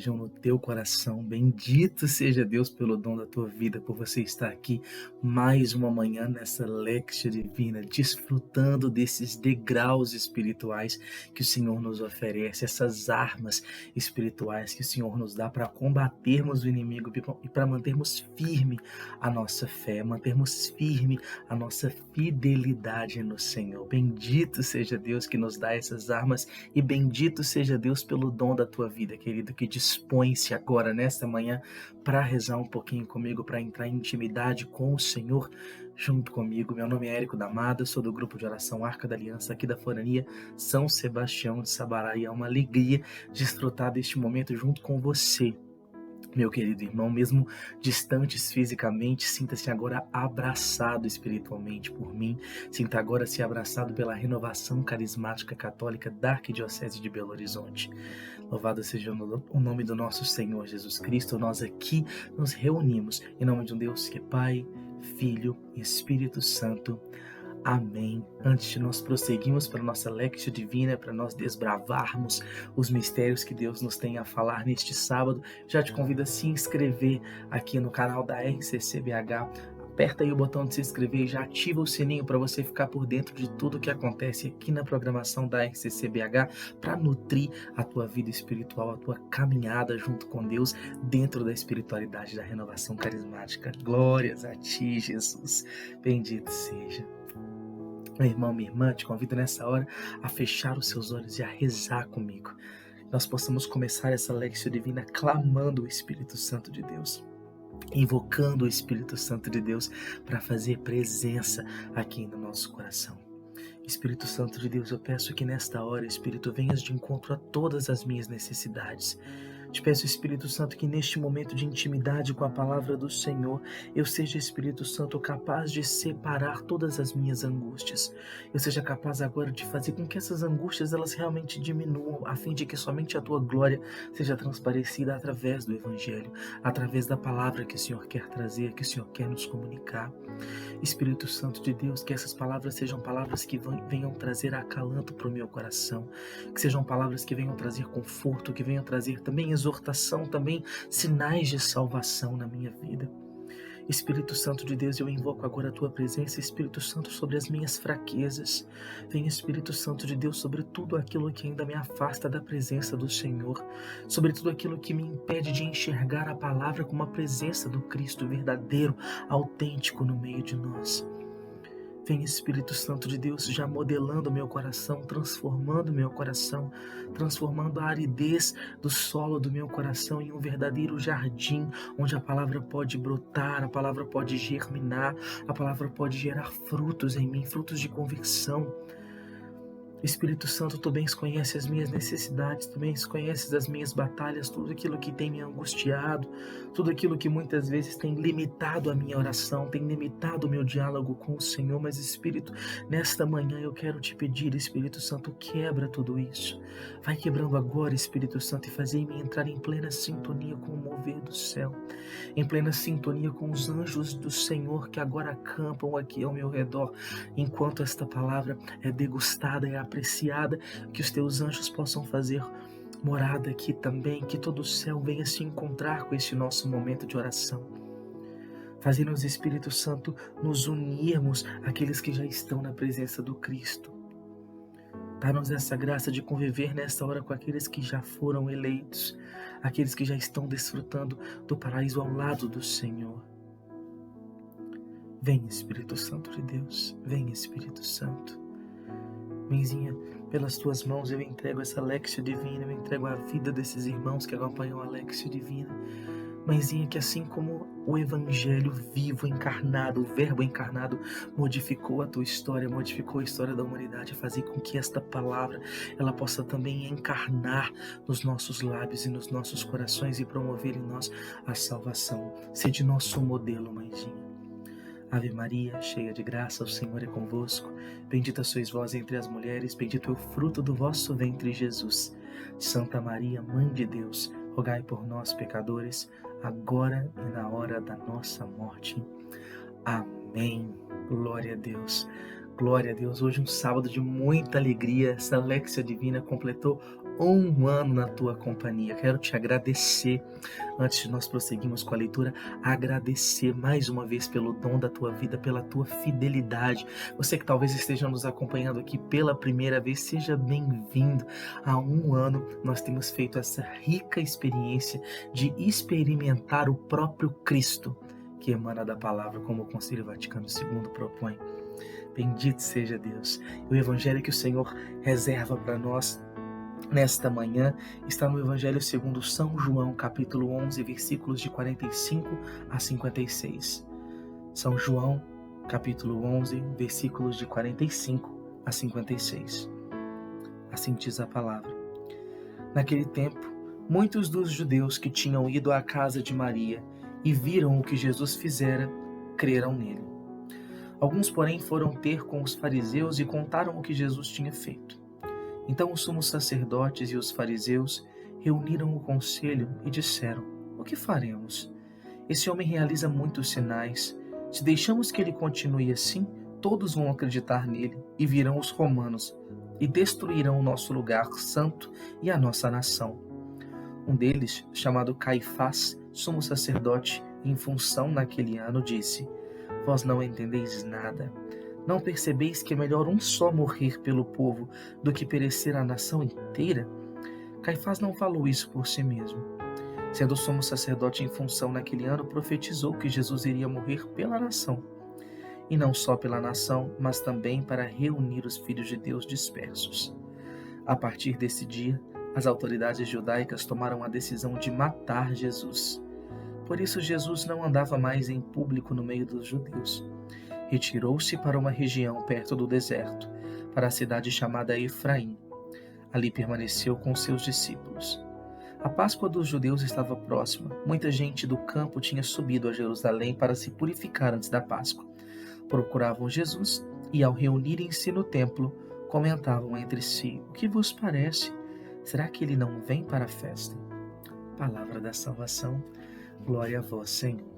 estejam no teu coração. Bendito seja Deus pelo dom da tua vida, por você estar aqui mais uma manhã nessa Lexia Divina, desfrutando desses degraus espirituais que o Senhor nos oferece, essas armas espirituais que o Senhor nos dá para combatermos o inimigo e para mantermos firme a nossa fé, mantermos firme a nossa fidelidade no Senhor. Bendito seja Deus que nos dá essas armas e bendito seja Deus pelo dom da tua vida, querido, que dispõe-se agora, nesta manhã, para rezar um pouquinho comigo, para entrar em intimidade com o Senhor junto comigo. Meu nome é Érico Damada, sou do grupo de oração Arca da Aliança aqui da Forania São Sebastião de Sabará, e é uma alegria desfrutar deste momento junto com você, meu querido irmão. Mesmo distantes fisicamente, sinta-se agora abraçado espiritualmente por mim. Sinta agora se abraçado pela renovação carismática católica da Arquidiocese de Belo Horizonte. Louvado seja o nome do nosso Senhor Jesus Cristo. Nós aqui nos reunimos em nome de um Deus que é Pai, Filho e Espírito Santo. Amém. Antes de nós prosseguirmos para a nossa Lexia Divina, para nós desbravarmos os mistérios que Deus nos tem a falar neste sábado, já te convido a se inscrever aqui no canal da RCCBH. Aperta aí o botão de se inscrever e já ativa o sininho para você ficar por dentro de tudo que acontece aqui na programação da RCCBH, para nutrir a tua vida espiritual, a tua caminhada junto com Deus dentro da espiritualidade da renovação carismática. Glórias a ti, Jesus. Bendito seja. Meu irmão, minha irmã, te convido nessa hora a fechar os seus olhos e a rezar comigo. Nós possamos começar essa Lexia Divina clamando o Espírito Santo de Deus, invocando o Espírito Santo de Deus para fazer presença aqui no nosso coração. Espírito Santo de Deus, eu peço que nesta hora, Espírito, venhas de encontro a todas as minhas necessidades. Te peço, Espírito Santo, que neste momento de intimidade com a palavra do Senhor, eu seja, Espírito Santo, capaz de separar todas as minhas angústias. Eu seja capaz agora de fazer com que essas angústias elas realmente diminuam, a fim de que somente a tua glória seja transparecida através do Evangelho, através da palavra que o Senhor quer trazer, que o Senhor quer nos comunicar. Espírito Santo de Deus, que essas palavras sejam palavras que venham trazer acalanto para o meu coração, que sejam palavras que venham trazer conforto, que venham trazer também exortação, também sinais de salvação na minha vida. Espírito Santo de Deus, eu invoco agora a tua presença, Espírito Santo, sobre as minhas fraquezas. Vem, Espírito Santo de Deus, sobre tudo aquilo que ainda me afasta da presença do Senhor, sobre tudo aquilo que me impede de enxergar a palavra como a presença do Cristo verdadeiro, autêntico no meio de nós. Vem, Espírito Santo de Deus, já modelando meu coração, transformando meu coração, transformando a aridez do solo do meu coração em um verdadeiro jardim, onde a palavra pode brotar, a palavra pode germinar, a palavra pode gerar frutos em mim, frutos de convicção. Espírito Santo, tu bem conheces as minhas necessidades, tu bem conheces as minhas batalhas, tudo aquilo que tem me angustiado, tudo aquilo que muitas vezes tem limitado a minha oração, tem limitado o meu diálogo com o Senhor. Mas, Espírito, nesta manhã eu quero te pedir, Espírito Santo, quebra tudo isso. Vai quebrando agora, Espírito Santo, e fazei-me entrar em plena sintonia com o mover do céu, em plena sintonia com os anjos do Senhor que agora acampam aqui ao meu redor, enquanto esta palavra é degustada, é apreciada, que os teus anjos possam fazer morada aqui também, que todo o céu venha se encontrar com este nosso momento de oração. Fazendo-nos, Espírito Santo, nos unirmos àqueles que já estão na presença do Cristo. Dá-nos essa graça de conviver nesta hora com aqueles que já foram eleitos, aqueles que já estão desfrutando do paraíso ao lado do Senhor. Vem, Espírito Santo de Deus, vem, Espírito Santo. Mãezinha, pelas tuas mãos eu entrego essa Lexia Divina, eu entrego a vida desses irmãos que acompanham a Lexia Divina. Mãezinha, que assim como o Evangelho vivo, encarnado, o Verbo encarnado, modificou a tua história, modificou a história da humanidade, fazer com que esta palavra ela possa também encarnar nos nossos lábios e nos nossos corações e promover em nós a salvação. Sede nosso modelo, Mãezinha. Ave Maria, cheia de graça, o Senhor é convosco. Bendita sois vós entre as mulheres, bendito é o fruto do vosso ventre, Jesus. Santa Maria, Mãe de Deus, rogai por nós, pecadores, agora e na hora da nossa morte. Amém. Glória a Deus. Glória a Deus. Hoje um sábado de muita alegria. Essa Lexia Divina completou um ano na tua companhia. Quero te agradecer, antes de nós prosseguirmos com a leitura, agradecer mais uma vez pelo dom da tua vida, pela tua fidelidade. Você que talvez esteja nos acompanhando aqui pela primeira vez, seja bem-vindo. Há um ano nós temos feito essa rica experiência de experimentar o próprio Cristo, que emana da palavra, como o Concílio Vaticano II propõe. Bendito seja Deus. O evangelho que o Senhor reserva para nós nesta manhã está no Evangelho segundo São João, capítulo 11, versículos de 45 a 56. São João, capítulo 11, versículos de 45 a 56. Assim diz a palavra. Naquele tempo, muitos dos judeus que tinham ido à casa de Maria e viram o que Jesus fizera, creram nele. Alguns, porém, foram ter com os fariseus e contaram o que Jesus tinha feito. Então os sumos sacerdotes e os fariseus reuniram o conselho e disseram: o que faremos? Esse homem realiza muitos sinais. Se deixamos que ele continue assim, todos vão acreditar nele e virão os romanos e destruirão o nosso lugar santo e a nossa nação. Um deles, chamado Caifás, sumo sacerdote em função naquele ano, disse: vós não entendeis nada. Não percebeis que é melhor um só morrer pelo povo do que perecer a nação inteira? Caifás não falou isso por si mesmo. Sendo sumo sacerdote em função naquele ano, profetizou que Jesus iria morrer pela nação. E não só pela nação, mas também para reunir os filhos de Deus dispersos. A partir desse dia, as autoridades judaicas tomaram a decisão de matar Jesus. Por isso Jesus não andava mais em público no meio dos judeus. Retirou-se para uma região perto do deserto, para a cidade chamada Efraim. Ali permaneceu com seus discípulos. A Páscoa dos judeus estava próxima. Muita gente do campo tinha subido a Jerusalém para se purificar antes da Páscoa. Procuravam Jesus e, ao reunirem-se no templo, comentavam entre si: o que vos parece? Será que ele não vem para a festa? Palavra da salvação. Glória a vós, Senhor.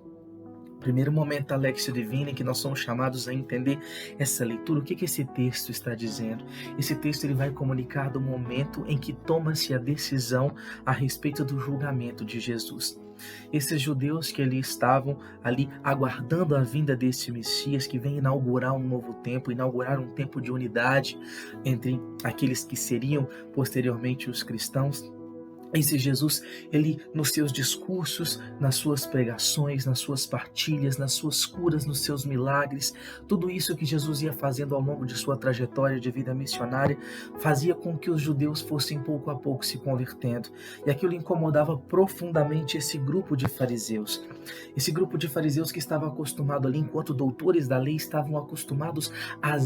Primeiro momento da Lectio Divina em que nós somos chamados a entender essa leitura. O que esse texto está dizendo? Esse texto ele vai comunicar do momento em que toma-se a decisão a respeito do julgamento de Jesus. Esses judeus que ali estavam ali aguardando a vinda desse Messias que vem inaugurar um novo tempo, inaugurar um tempo de unidade entre aqueles que seriam posteriormente os cristãos. Esse Jesus, ele nos seus discursos, nas suas pregações, nas suas partilhas, nas suas curas, nos seus milagres, tudo isso que Jesus ia fazendo ao longo de sua trajetória de vida missionária, fazia com que os judeus fossem pouco a pouco se convertendo. E aquilo incomodava profundamente esse grupo de fariseus. Esse grupo de fariseus que estava acostumado ali, enquanto doutores da lei, estavam acostumados a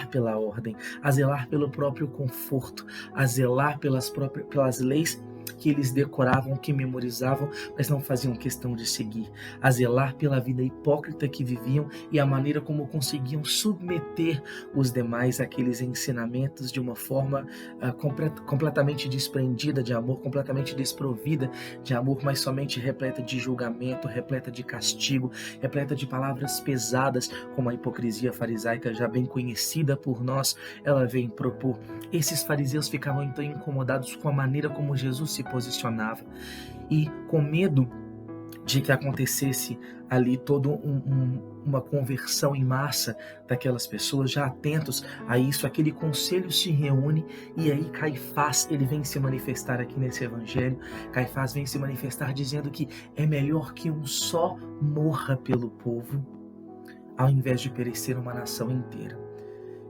pela ordem, a zelar pelo próprio conforto, a zelar pelas leis que eles decoravam, que memorizavam, mas não faziam questão de seguir, a zelar pela vida hipócrita que viviam e a maneira como conseguiam submeter os demais àqueles ensinamentos de uma forma completamente desprendida de amor, completamente desprovida de amor, mas somente repleta de julgamento, repleta de castigo, repleta de palavras pesadas, como a hipocrisia farisaica já bem conhecida por nós, ela vem propor. Esses fariseus ficavam então incomodados com a maneira como Jesus se posicionava e com medo de que acontecesse ali toda uma conversão em massa daquelas pessoas, já atentos a isso, aquele conselho se reúne e aí Caifás, ele vem se manifestar aqui nesse evangelho. Caifás vem se manifestar dizendo que é melhor que um só morra pelo povo ao invés de perecer uma nação inteira.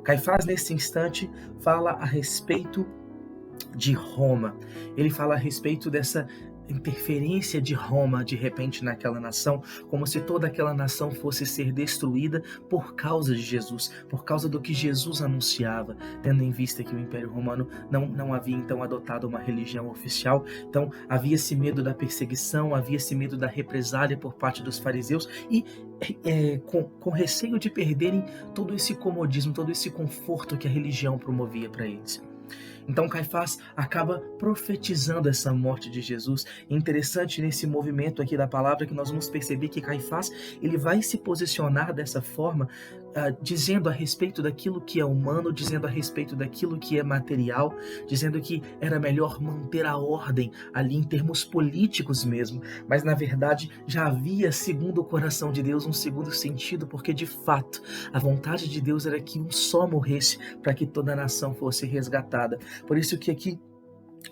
Caifás, nesse instante, fala a respeito de Roma. Ele fala a respeito dessa interferência de Roma de repente naquela nação, como se toda aquela nação fosse ser destruída por causa de Jesus, por causa do que Jesus anunciava, tendo em vista que o Império Romano não havia então adotado uma religião oficial. Então havia esse medo da perseguição, havia esse medo da represália por parte dos fariseus e com receio de perderem todo esse comodismo, todo esse conforto que a religião promovia para eles. Então Caifás acaba profetizando essa morte de Jesus. Interessante nesse movimento aqui da palavra que nós vamos perceber que Caifás ele vai se posicionar dessa forma, dizendo a respeito daquilo que é humano, dizendo a respeito daquilo que é material, dizendo que era melhor manter a ordem ali em termos políticos mesmo, mas na verdade já havia, segundo o coração de Deus, um segundo sentido, porque de fato a vontade de Deus era que um só morresse para que toda a nação fosse resgatada. Por isso que aqui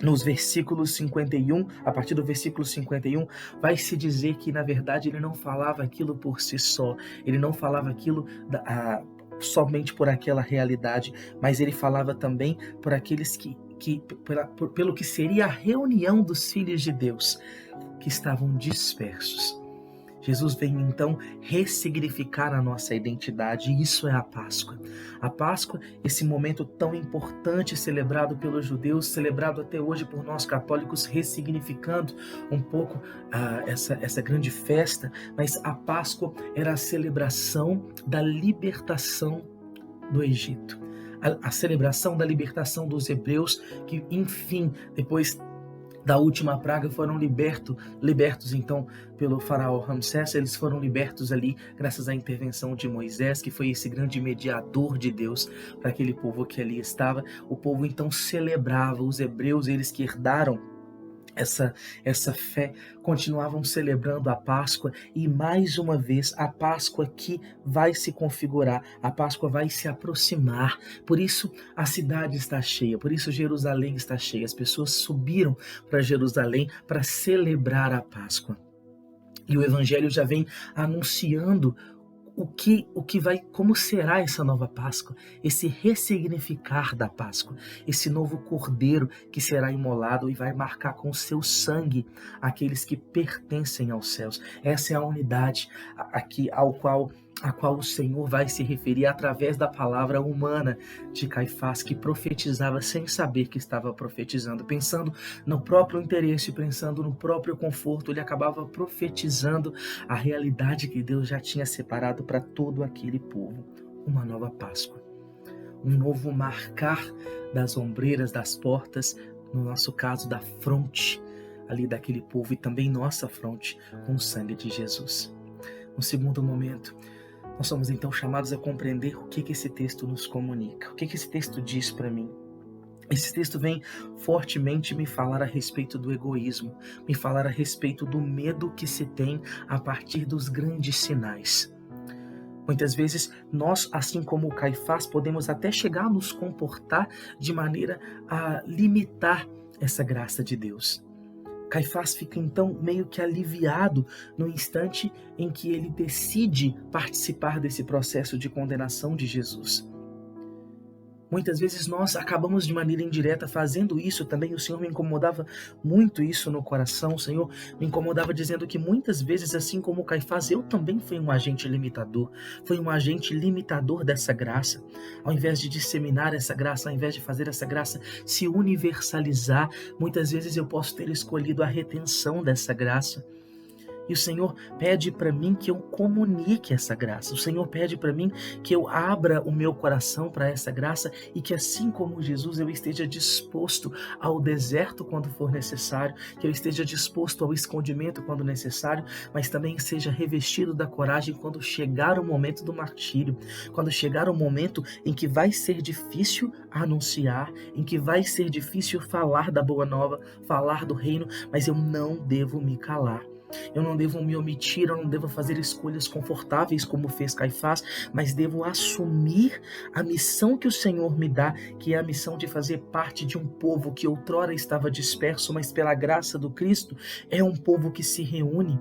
nos versículos 51, a partir do versículo 51, vai se dizer que na verdade ele não falava aquilo por si só, ele não falava aquilo somente por aquela realidade, mas ele falava também por aqueles pelo que seria a reunião dos filhos de Deus que estavam dispersos. Jesus vem então ressignificar a nossa identidade, e isso é a Páscoa. A Páscoa, esse momento tão importante celebrado pelos judeus, celebrado até hoje por nós católicos, ressignificando um pouco essa grande festa, mas a Páscoa era a celebração da libertação do Egito. A celebração da libertação dos hebreus que, enfim, depois da última praga foram libertos então pelo faraó Ramsés. Eles foram libertos ali graças à intervenção de Moisés, que foi esse grande mediador de Deus para aquele povo que ali estava. O povo então celebrava, os hebreus, eles que herdaram essa fé, continuavam celebrando a Páscoa, e mais uma vez a Páscoa que vai se configurar, a Páscoa vai se aproximar. Por isso a cidade está cheia, por isso Jerusalém está cheia. As pessoas subiram para Jerusalém para celebrar a Páscoa. E o Evangelho já vem anunciando como será essa nova Páscoa, esse ressignificar da Páscoa, esse novo cordeiro que será imolado e vai marcar com o seu sangue aqueles que pertencem aos céus. Essa é a unidade aqui a qual o Senhor vai se referir através da palavra humana de Caifás, que profetizava sem saber que estava profetizando, pensando no próprio interesse, pensando no próprio conforto. Ele acabava profetizando a realidade que Deus já tinha separado para todo aquele povo. Uma nova Páscoa, um novo marcar das ombreiras, das portas, no nosso caso da fronte ali daquele povo, e também nossa fronte com o sangue de Jesus. No segundo momento, nós somos então chamados a compreender o que esse texto nos comunica, o que esse texto diz para mim. Esse texto vem fortemente me falar a respeito do egoísmo, me falar a respeito do medo que se tem a partir dos grandes sinais. Muitas vezes nós, assim como o Caifás, podemos até chegar a nos comportar de maneira a limitar essa graça de Deus. Caifás fica então meio que aliviado no instante em que ele decide participar desse processo de condenação de Jesus. Muitas vezes nós acabamos de maneira indireta fazendo isso também. O Senhor me incomodava muito isso no coração. O Senhor me incomodava dizendo que muitas vezes, assim como o Caifás, eu também fui um agente limitador. Fui um agente limitador dessa graça. Ao invés de disseminar essa graça, ao invés de fazer essa graça se universalizar, muitas vezes eu posso ter escolhido a retenção dessa graça. E o Senhor pede para mim que eu comunique essa graça. O Senhor pede para mim que eu abra o meu coração para essa graça e que, assim como Jesus, eu esteja disposto ao deserto quando for necessário, que eu esteja disposto ao escondimento quando necessário, mas também seja revestido da coragem quando chegar o momento do martírio, quando chegar o momento em que vai ser difícil anunciar, em que vai ser difícil falar da boa nova, falar do reino, mas eu não devo me calar. Eu não devo me omitir, eu não devo fazer escolhas confortáveis como fez Caifás, mas devo assumir a missão que o Senhor me dá, que é a missão de fazer parte de um povo que outrora estava disperso, mas pela graça do Cristo é um povo que se reúne.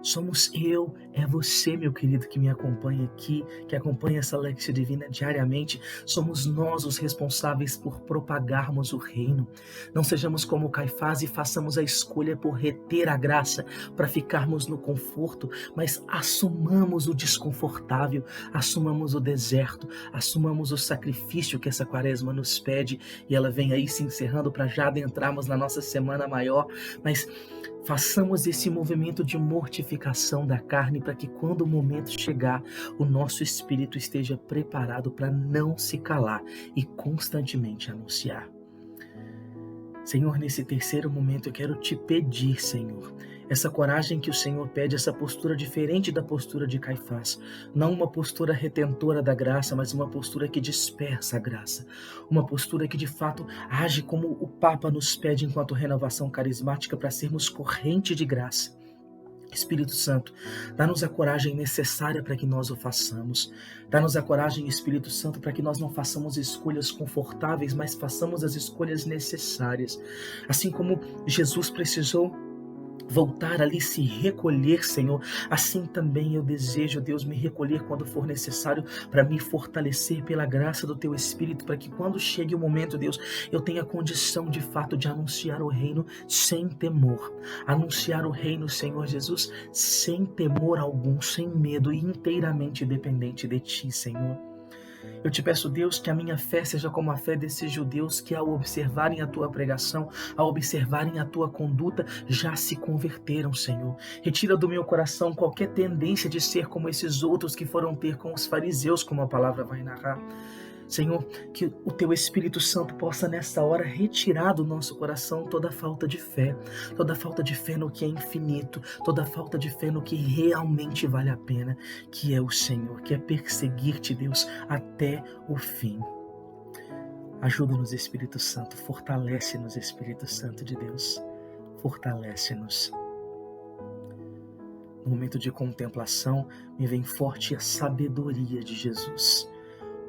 Somos eu, é você, meu querido, que me acompanha aqui, que acompanha essa Lexia Divina diariamente. Somos nós os responsáveis por propagarmos o reino. Não sejamos como Caifás e façamos a escolha por reter a graça, para ficarmos no conforto, mas assumamos o desconfortável, assumamos o deserto, assumamos o sacrifício que essa quaresma nos pede, e ela vem aí se encerrando para já adentrarmos na nossa semana maior, mas façamos esse movimento de mortificação da carne para que quando o momento chegar, o nosso espírito esteja preparado para não se calar e constantemente anunciar. Senhor, nesse terceiro momento eu quero te pedir, Senhor, essa coragem que o Senhor pede, essa postura diferente da postura de Caifás, não uma postura retentora da graça, mas uma postura que dispersa a graça, uma postura que de fato age como o Papa nos pede enquanto renovação carismática para sermos corrente de graça. Espírito Santo, dá-nos a coragem necessária para que nós o façamos. Dá-nos a coragem, Espírito Santo, para que nós não façamos escolhas confortáveis, mas façamos as escolhas necessárias. Assim como Jesus precisou voltar ali, se recolher, Senhor, assim também eu desejo, Deus, me recolher quando for necessário para me fortalecer pela graça do Teu Espírito, para que quando chegue o momento, Deus, eu tenha condição de fato de anunciar o reino sem temor, anunciar o reino, Senhor Jesus, sem temor algum, sem medo e inteiramente dependente de Ti, Senhor. Eu te peço, Deus, que a minha fé seja como a fé desses judeus que, ao observarem a tua pregação, ao observarem a tua conduta, já se converteram, Senhor. Retira do meu coração qualquer tendência de ser como esses outros que foram ter com os fariseus, como a palavra vai narrar. Senhor, que o Teu Espírito Santo possa nessa hora retirar do nosso coração toda falta de fé no que é infinito, toda falta de fé no que realmente vale a pena, que é o Senhor, que é perseguir-te, Deus, até o fim. Ajuda-nos, Espírito Santo, fortalece-nos, Espírito Santo de Deus, fortalece-nos. No momento de contemplação, me vem forte a sabedoria de Jesus.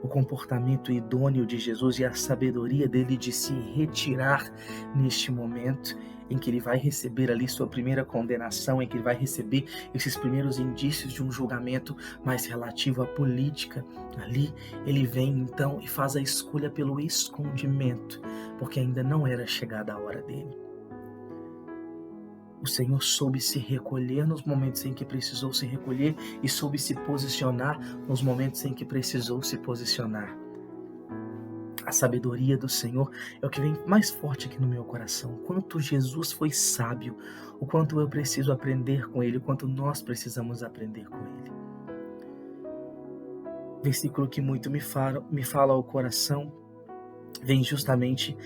O comportamento idôneo de Jesus e a sabedoria dele de se retirar neste momento em que ele vai receber ali sua primeira condenação, em que ele vai receber esses primeiros indícios de um julgamento mais relativo à política. Ali ele vem então e faz a escolha pelo escondimento, porque ainda não era chegada a hora dele. O Senhor soube se recolher nos momentos em que precisou se recolher e soube se posicionar nos momentos em que precisou se posicionar. A sabedoria do Senhor é o que vem mais forte aqui no meu coração. O quanto Jesus foi sábio, o quanto eu preciso aprender com Ele, o quanto nós precisamos aprender com Ele. Versículo que muito me fala ao coração, vem justamente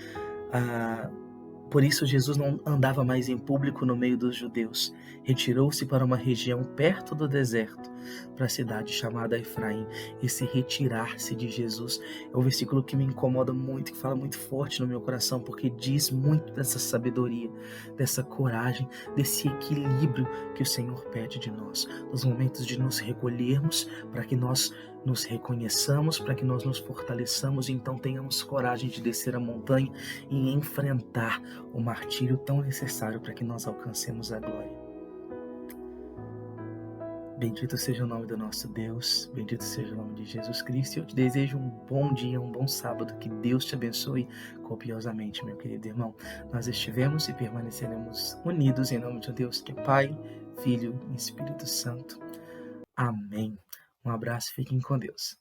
Por isso Jesus não andava mais em público no meio dos judeus. Retirou-se para uma região perto do deserto, para a cidade chamada Efraim. Esse retirar-se de Jesus é um versículo que me incomoda muito, que fala muito forte no meu coração, porque diz muito dessa sabedoria, dessa coragem, desse equilíbrio que o Senhor pede de nós. Nos momentos de nos recolhermos, para que nós nos reconheçamos, para que nós nos fortaleçamos e então tenhamos coragem de descer a montanha e enfrentar o martírio tão necessário para que nós alcancemos a glória. Bendito seja o nome do nosso Deus, bendito seja o nome de Jesus Cristo. E eu te desejo um bom dia, um bom sábado, que Deus te abençoe copiosamente, meu querido irmão. Nós estivemos e permaneceremos unidos em nome de Deus, que é Pai, Filho e Espírito Santo. Amém. Um abraço, fiquem com Deus.